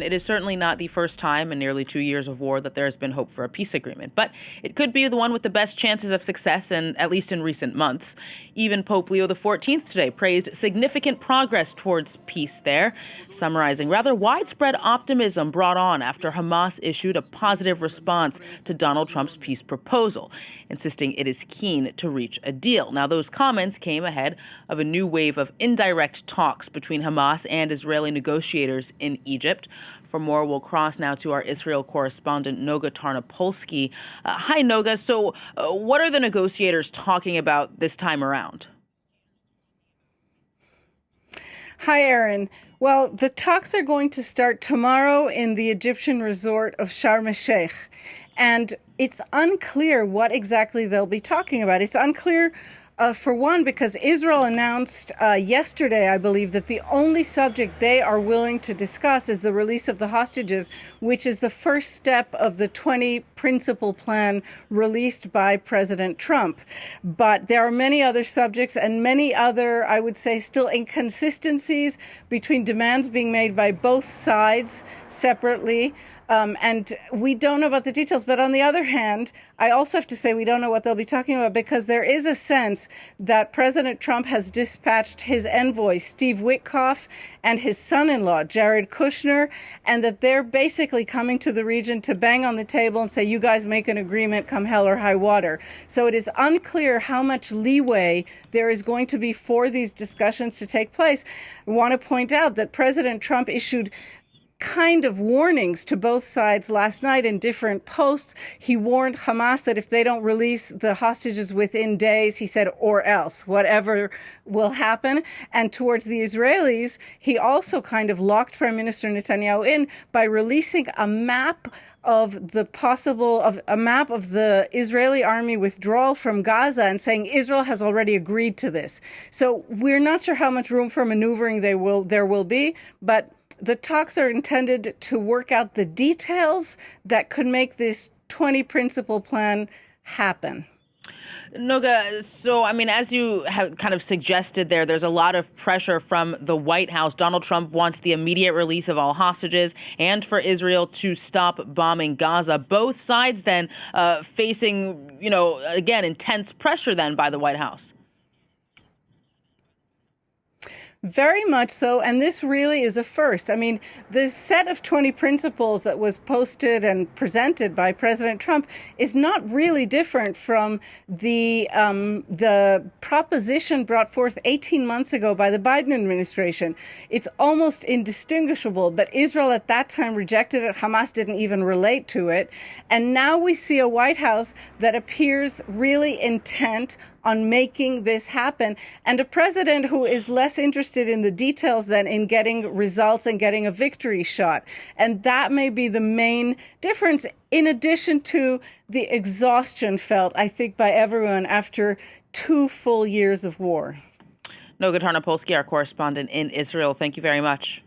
It is certainly not the first time in nearly 2 years of war that there has been hope for a peace agreement, but it could be the one with the best chances of success, and at least in recent months. Even Pope Leo XIV today praised significant progress towards peace there, summarizing rather widespread optimism brought on after Hamas issued a positive response to Donald Trump's peace proposal, insisting it is keen to reach a deal. Now, those comments came ahead of a new wave of indirect talks between Hamas and Israeli negotiators in Egypt. For more, we'll cross now to our Israel correspondent, Noga Tarnopolsky. Hi, Noga. So what are the negotiators talking about this time around? Hi, Aaron. Well, the talks are going to start tomorrow in the Egyptian resort of Sharm el-Sheikh. And it's unclear what exactly they'll be talking about. It's unclear for one, because Israel announced yesterday, I believe, that the only subject they are willing to discuss is the release of the hostages, which is the first step of the 20-principle plan released by President Trump. But there are many other subjects and many other, I would say, still inconsistencies between demands being made by both sides separately. And we don't know about the details. But on the other hand, I also have to say we don't know what they'll be talking about, because there is a sense that President Trump has dispatched his envoy, Steve Witkoff, and his son-in-law, Jared Kushner, and that they're basically coming to the region to bang on the table and say, you guys make an agreement come hell or high water. So it is unclear how much leeway there is going to be for these discussions to take place. I want to point out that President Trump issued kind of warnings to both sides last night in different posts. He warned Hamas that if they don't release the hostages within days, he said, or else, whatever will happen. And towards the Israelis, he also kind of locked Prime Minister Netanyahu in by releasing a map of the Israeli army withdrawal from Gaza and saying Israel has already agreed to this. So we're not sure how much room for maneuvering there will be, but the talks are intended to work out the details that could make this 20-principle plan happen. Noga, so, I mean, as you have kind of suggested there's a lot of pressure from the White House. Donald Trump wants the immediate release of all hostages and for Israel to stop bombing Gaza. Both sides then facing, again, intense pressure then by the White House. Very much so, and this really is a first. I mean, the set of 20 principles that was posted and presented by President Trump is not really different from the proposition brought forth 18 months ago by the Biden administration. It's almost indistinguishable, but Israel at that time rejected it. Hamas didn't even relate to it. And now we see a White House that appears really intent on making this happen, and a president who is less interested in the details than in getting results and getting a victory shot. And that may be the main difference, in addition to the exhaustion felt, I think, by everyone after 2 full years of war. Noga Tarnopolsky, our correspondent in Israel, thank you very much.